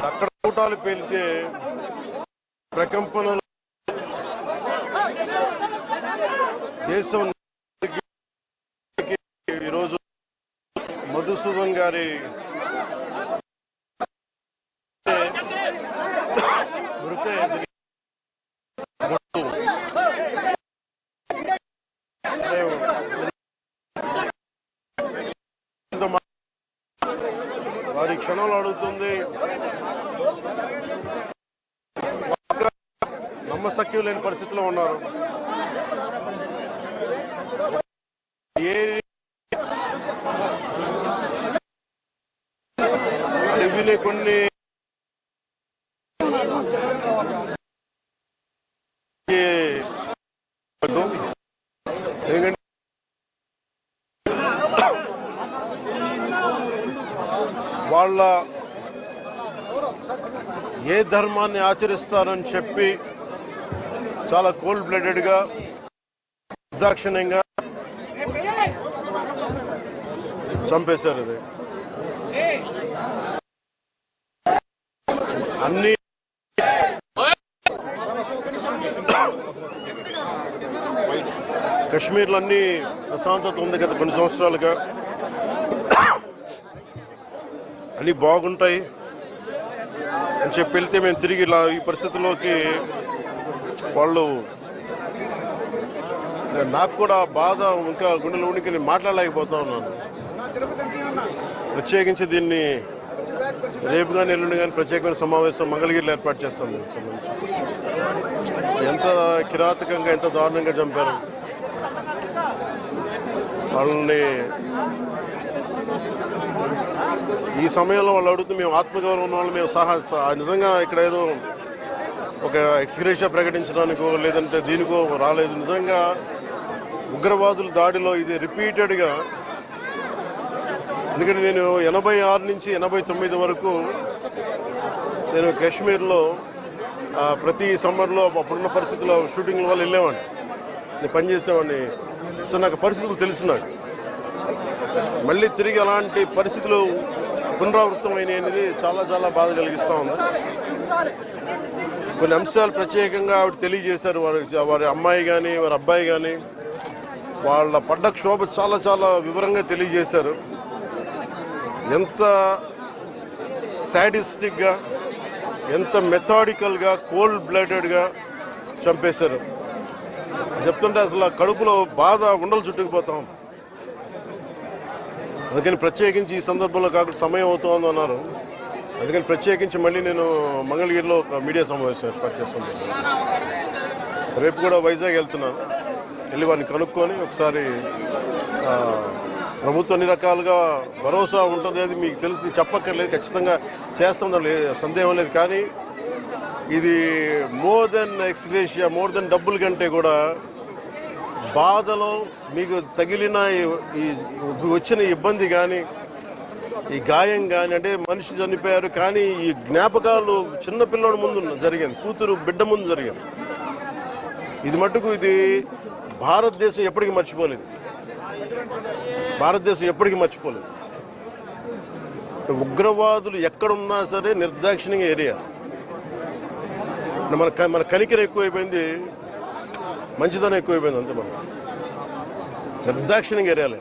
అక్కడ కూటాలు పేలితే ప్రకంపనలు దేశం ఈరోజు మధుసూదన్ గారి వారి క్షణంలో అడుగుతుంది. నమ్మశక్యం లేని పరిస్థితిలో ఉన్నారు. కొన్ని వాళ్ళ ఏ ధర్మాన్ని ఆచరిస్తారని చెప్పి చాలా కోల్డ్ బ్లడెడ్ గా నిర్దాక్షిణ్యంగా చంపేశారు. ఇది అన్ని కశ్మీర్లో అన్ని ప్రశాంతత ఉంది గత కొన్ని సంవత్సరాలుగా, అన్ని బాగుంటాయి అని చెప్పి వెళ్తే మేము తిరిగి ఇలా ఈ పరిస్థితుల్లోకి వాళ్ళు, నాకు కూడా బాధ ఇంకా గుండెల ఉనికి మాట్లాడలేకపోతా ఉన్నాను. ప్రత్యేకించి దీన్ని రేపు కానీ ఎల్లుండి కానీ ప్రత్యేకమైన సమావేశం మంగళగిరిలో ఏర్పాటు చేస్తాం. ఎంత కిరాతకంగా ఎంత దారుణంగా చంపారు వాళ్ళని. ఈ సమయంలో వాళ్ళు అడుగుతూ మేము ఆత్మగౌరవం ఉన్న వాళ్ళు మేము నిజంగా ఇక్కడ ఏదో ఒక ఎక్స్గ్రేషియా ప్రకటించడానికో లేదంటే దీనికో రాలేదు. నిజంగా ఉగ్రవాదుల దాడిలో ఇది రిపీటెడ్గా, ఎందుకంటే నేను 86 నుంచి 89 వరకు నేను కాశ్మీర్లో ప్రతి సమ్మర్లో అప్పుడున్న పరిస్థితుల్లో షూటింగ్ల వల్ల వెళ్ళేవాడిని, నేను పనిచేసేవాడిని. సో నాకు పరిస్థితులు తెలుసు. నాకు మళ్ళీ తిరిగి అలాంటి పరిస్థితులు పునరావృతం అనేది చాలా చాలా బాధ కలిగిస్తూ ఉంది. కొన్ని అంశాలు ప్రత్యేకంగా ఆవిడ తెలియజేశారు. వారి అమ్మాయి కానీ వారి అబ్బాయి కానీ వాళ్ళ పడ్డ క్షోభ చాలా చాలా వివరంగా తెలియజేశారు. ఎంత సాడిస్టిక్గా, ఎంత మెథాడికల్గా, కోల్డ్ బ్లడెడ్గా చంపేశారు చెప్తుంటే అసలు కడుపులో బాధ ఉండలు చుట్టుకుపోతాం. అందుకని ప్రత్యేకించి ఈ సందర్భంలో కాకుండా సమయం అవుతోంది అన్నారు. అందుకని ప్రత్యేకించి మళ్ళీ నేను మంగళగిరిలో ఒక మీడియా సమావేశం ఏర్పాటు చేస్తున్నాను. రేపు కూడా వైజాగ్ వెళ్తున్నాను. వెళ్ళి వారిని కనుక్కొని ఒకసారి ప్రభుత్వం అన్ని రకాలుగా భరోసా ఉంటుంది, అది మీకు తెలుసు, చెప్పక్కర్లేదు, ఖచ్చితంగా చేస్తుందో సందేహం లేదు. కానీ ఇది more than ex gratia, more than డబ్బుల కంటే కూడా బాధలో మీకు తగిలిన ఈ వచ్చిన ఇబ్బంది కానీ, ఈ గాయం కానీ, అంటే మనిషి చనిపోయారు కానీ ఈ జ్ఞాపకాలు చిన్నపిల్లడి ముందు జరిగింది, కూతురు బిడ్డ ముందు జరిగింది. ఇది మట్టుకు ఇది భారతదేశం ఎప్పటికీ మర్చిపోలేదు. భారతదేశం ఎప్పటికీ మర్చిపోలేదు. ఉగ్రవాదులు ఎక్కడున్నా సరే నిర్దాక్షిణ్యంగా ఏరియా. మన కనికరం ఎక్కువైపోయింది, మంచిదనం ఎక్కువైపోయింది. అంతే మనం నిర్దాక్షిణ్యంగా ఏరియాలే.